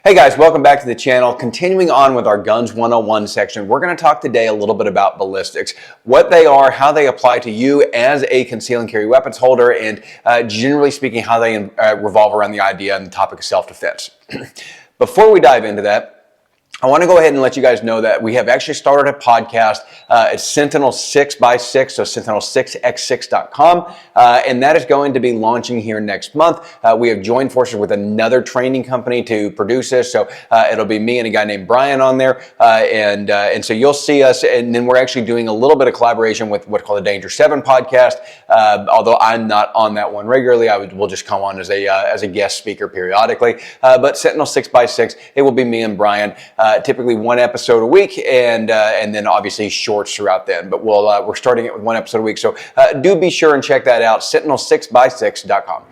Hey guys, welcome back to the channel. Continuing on with our Guns 101 section, we're going to talk today a little bit about ballistics, what they are, how they apply to you as a conceal and carry weapons holder, and generally speaking, how they revolve around the idea and the topic of self-defense. Before we dive into that, I want to go ahead and let you guys know that we have actually started a podcast. It's Sentinel 6x6, so sentinel6x6.com, and that is going to be launching here next month. We have joined forces with another training company to produce this, so it'll be me and a guy named Brian on there, and so you'll see us, and then we're actually doing a little bit of collaboration with what's called the Danger 7 podcast, although I'm not on that one regularly. We'll just come on as a guest speaker periodically, but Sentinel 6x6, it will be me and Brian. Typically one episode a week, and then obviously shorts throughout then. But we're starting it with one episode a week, so do be sure and check that out. Sentinel6x6.com.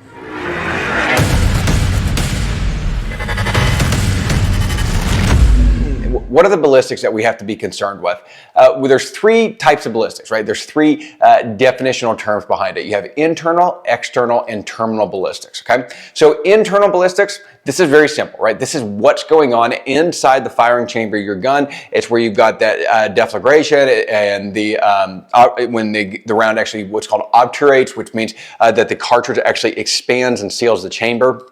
What are the ballistics that we have to be concerned with? Well, there's three types of ballistics, right? There's three definitional terms behind it. You have internal, external, and terminal ballistics, okay? So internal ballistics, this is very simple, right? This is what's going on inside the firing chamber of your gun. It's where you've got that deflagration and when the round actually what's called obturates, which means that the cartridge actually expands and seals the chamber.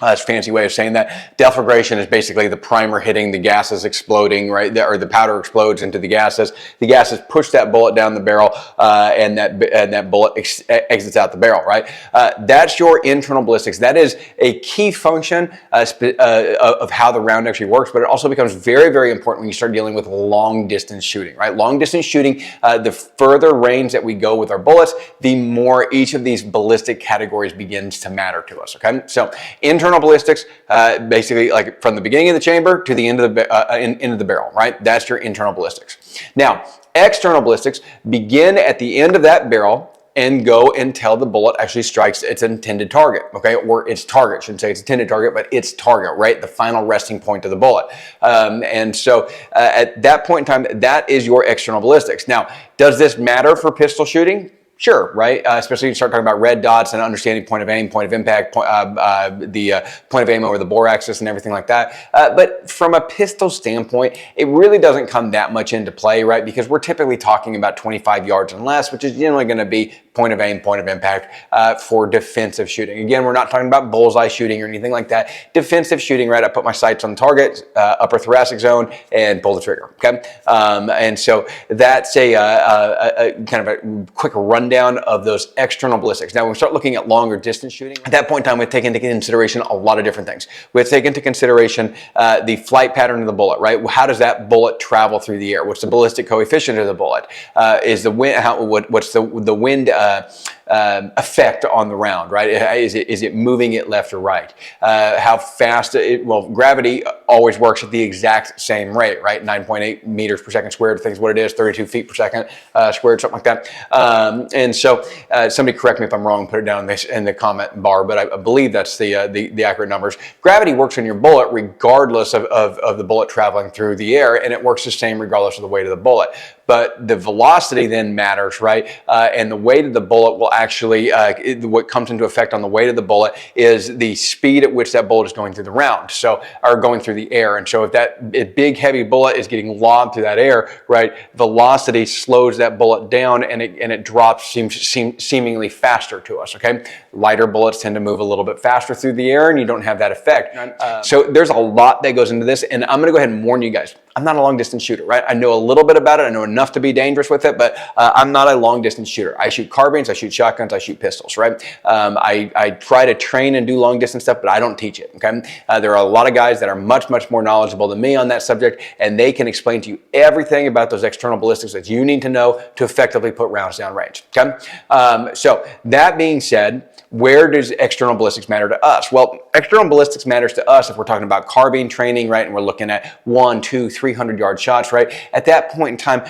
That's a fancy way of saying that. Deflagration is basically the primer hitting, the gases exploding, right? Or the powder explodes into the gases. The gases push that bullet down the barrel, and that bullet exits out the barrel, right? That's your internal ballistics. That is a key function of how the round actually works, but it also becomes very, very important when you start dealing with long distance shooting, right? Long distance shooting, the further range that we go with our bullets, the more each of these ballistic categories begins to matter to us, okay? So internal ballistics, basically like from the beginning of the chamber to the end of the barrel, right? That's your internal ballistics. Now, external ballistics begin at the end of that barrel and go until the bullet actually strikes its intended target, okay? Or its target, shouldn't say its intended target, but its target, right? The final resting point of the bullet. And so at that point in time, that is your external ballistics. Now, does this matter for pistol shooting? Sure, right? Especially when you start talking about red dots and understanding point of aim, point of impact, the point of aim over the bore axis and everything like that. But from a pistol standpoint, it really doesn't come that much into play, right? Because we're typically talking about 25 yards and less, which is generally going to be point of aim, point of impact for defensive shooting. Again, we're not talking about bullseye shooting or anything like that. Defensive shooting, right? I put my sights on the target, upper thoracic zone, and pull the trigger, okay? And so that's a kind of a quick rundown of those external ballistics. Now, when we start looking at longer distance shooting, at that point in time, we take into consideration a lot of different things. We take into consideration the flight pattern of the bullet, right? How does that bullet travel through the air? What's the ballistic coefficient of the bullet? Is the wind? What's the wind effect on the round, right? Is it moving it left or right? How fast? Well, gravity always works at the exact same rate, right? 9.8 meters per second squared. I think is what it is. 32 feet per second squared, something like that. And so somebody correct me if I'm wrong, put it down in the comment bar, but I believe that's the accurate numbers. Gravity works on your bullet regardless of the bullet traveling through the air, and it works the same regardless of the weight of the bullet. But the velocity then matters, right? And the weight of the bullet will actually, what comes into effect on the weight of the bullet is the speed at which that bullet is going through the round, or going through the air. And so if that big heavy bullet is getting lobbed through that air, right, velocity slows that bullet down and it drops seemingly faster to us, okay? Lighter bullets tend to move a little bit faster through the air and you don't have that effect. So there's a lot that goes into this, and I'm gonna go ahead and warn you guys. I'm not a long distance shooter, right? I know a little bit about it. I know enough to be dangerous with it, but I'm not a long distance shooter. I shoot carbines, I shoot shotguns, I shoot pistols, right? I try to train and do long distance stuff, but I don't teach it, okay? There are a lot of guys that are much, much more knowledgeable than me on that subject, and they can explain to you everything about those external ballistics that you need to know to effectively put rounds down range, okay? So that being said, where does external ballistics matter to us? Well, external ballistics matters to us if we're talking about carbine training, right? And we're looking at 100, 200, 300 yard shots, right? At that point in time,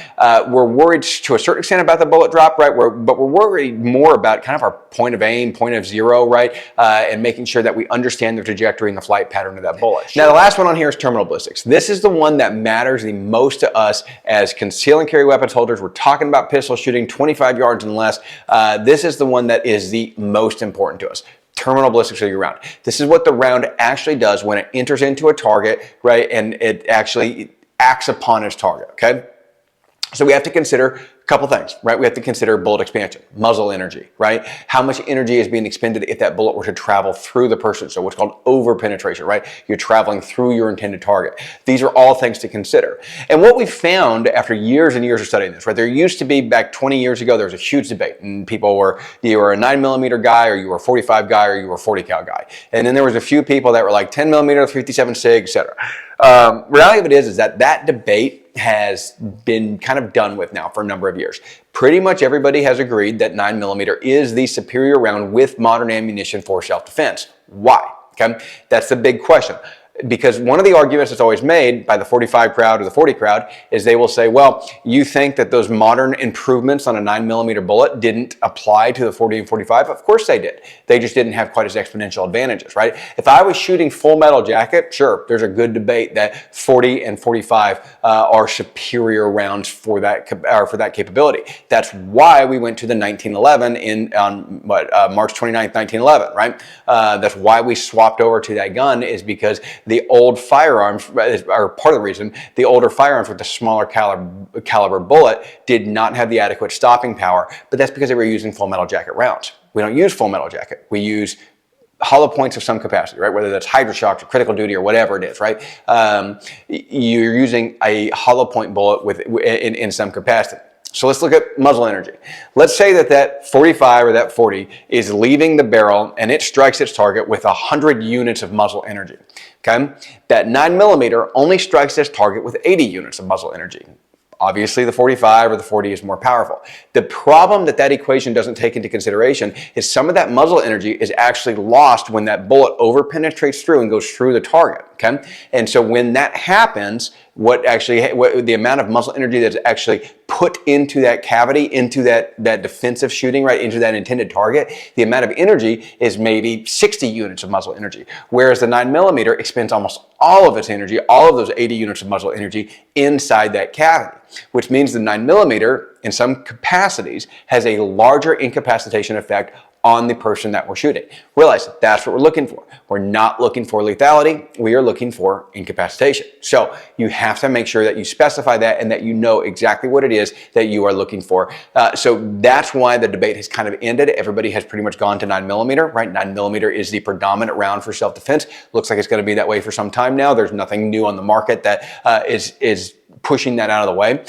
we're worried to a certain extent about the bullet drop, right? But we're worried more about kind of our point of aim, point of zero, right? And making sure that we understand the trajectory and the flight pattern of that bullet. Now, the last one on here is terminal ballistics. This is the one that matters the most to us as conceal and carry weapons holders. We're talking about pistol shooting 25 yards and less. This is the one that is the most important to us. terminal ballistics of your round. This is what the round actually does when it enters into a target, right? And it actually acts upon its target, okay? So we have to consider a couple things, right? We have to consider bullet expansion, muzzle energy, right? How much energy is being expended if that bullet were to travel through the person? So what's called over penetration, right? You're traveling through your intended target. These are all things to consider. And what we found after years and years of studying this, right? There used to be, back 20 years ago, there was a huge debate, and people were, you were a 9mm guy, or you were a 45 guy, or you were a 40 cal guy. And then there was a few people that were like 10mm, 57 SIG, etc. Reality of it is that that debate has been kind of done with now for a number of years. Pretty much everybody has agreed that 9mm is the superior round with modern ammunition for self-defense. Why? Okay, that's the big question. Because one of the arguments that's always made by the 45 crowd or the 40 crowd is they will say, well, you think that those modern improvements on a 9mm bullet didn't apply to the 40 and 45? Of course they did. They just didn't have quite as exponential advantages, right? If I was shooting full metal jacket, sure, there's a good debate that 40 and 45 are superior rounds for that capability. That's why we went to the 1911 on March 29th, 1911, right? That's why we swapped over to that gun, is because the old firearms, or part of the reason, the older firearms with the smaller caliber bullet did not have the adequate stopping power, but that's because they were using full metal jacket rounds. We don't use full metal jacket. We use hollow points of some capacity, right? Whether that's hydroshocks or critical duty or whatever it is, right? You're using a hollow point bullet in some capacity. So let's look at muzzle energy. Let's say that that 45 or that 40 is leaving the barrel and it strikes its target with 100 units of muzzle energy, okay? That 9mm only strikes its target with 80 units of muzzle energy. Obviously, the 45 or the 40 is more powerful. The problem that that equation doesn't take into consideration is some of that muzzle energy is actually lost when that bullet over-penetrates through and goes through the target, okay? And so when that happens, the amount of muzzle energy that's actually put into that cavity, into that defensive shooting, right, into that intended target, the amount of energy is maybe 60 units of muzzle energy, whereas the 9mm expends almost all of its energy, all of those 80 units of muzzle energy inside that cavity, which means the 9mm in some capacities has a larger incapacitation effect on the person that we're shooting. Realize that's what we're looking for. We're not looking for lethality. We are looking for incapacitation. So you have to make sure that you specify that and that you know exactly what it is that you are looking for. So that's why the debate has kind of ended. Everybody has pretty much gone to 9mm, right? 9mm is the predominant round for self-defense. Looks like it's going to be that way for some time now. There's nothing new on the market that is pushing that out of the way.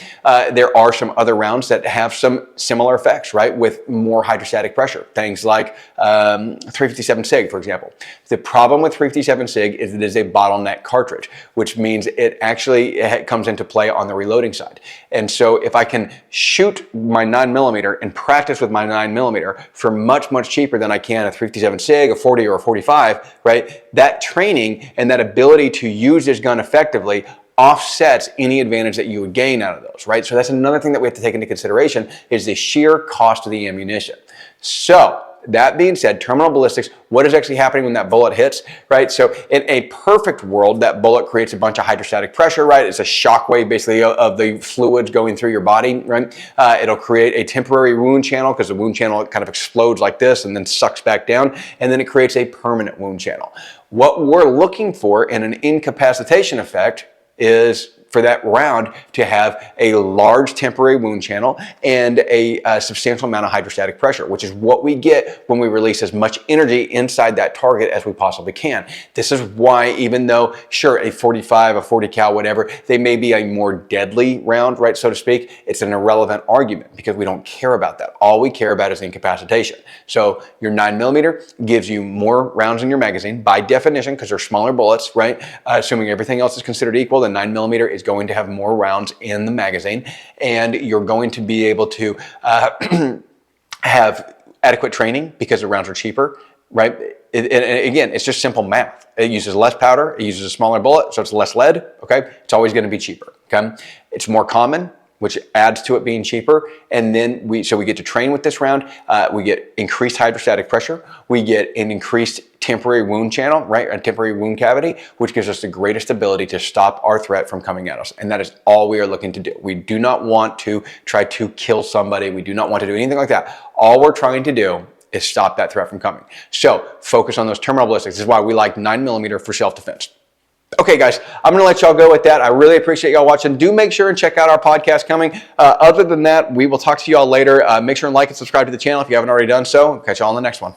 There are some other rounds that have some similar effects, right, with more hydrostatic pressure. Things like 357 SIG, for example. The problem with 357 SIG is it is a bottleneck cartridge, which means it actually comes into play on the reloading side. And so if I can shoot my 9mm and practice with my 9mm for much, much cheaper than I can a 357 SIG, a 40 or a 45, right, that training and that ability to use this gun effectively offsets any advantage that you would gain out of those, right? So that's another thing that we have to take into consideration, is the sheer cost of the ammunition. So that being said, terminal ballistics, what is actually happening when that bullet hits, right? So in a perfect world, that bullet creates a bunch of hydrostatic pressure, right? It's a shock wave basically of the fluids going through your body, right? It'll create a temporary wound channel, because the wound channel kind of explodes like this and then sucks back down, and then it creates a permanent wound channel. What we're looking for in an incapacitation effect is for that round to have a large temporary wound channel and a substantial amount of hydrostatic pressure, which is what we get when we release as much energy inside that target as we possibly can. This is why, even though, sure, a 45, a 40 cal, whatever, they may be a more deadly round, right, so to speak, it's an irrelevant argument because we don't care about that. All we care about is incapacitation. So your 9mm gives you more rounds in your magazine by definition, because they're smaller bullets, right? Assuming everything else is considered equal, the 9mm is going to have more rounds in the magazine, and you're going to be able to have adequate training because the rounds are cheaper, right? And again, it's just simple math. It uses less powder, it uses a smaller bullet, so it's less lead, okay? It's always going to be cheaper, okay? It's more common, which adds to it being cheaper. And then we get to train with this round. We get increased hydrostatic pressure. We get an increased temporary wound channel, right? A temporary wound cavity, which gives us the greatest ability to stop our threat from coming at us. And that is all we are looking to do. We do not want to try to kill somebody. We do not want to do anything like that. All we're trying to do is stop that threat from coming. So focus on those terminal ballistics. This is why we like 9mm for self-defense. Okay, guys, I'm going to let y'all go with that. I really appreciate y'all watching. Do make sure and check out our podcast coming. Other than that, we will talk to y'all later. Make sure and like and subscribe to the channel if you haven't already done so. Catch y'all on the next one.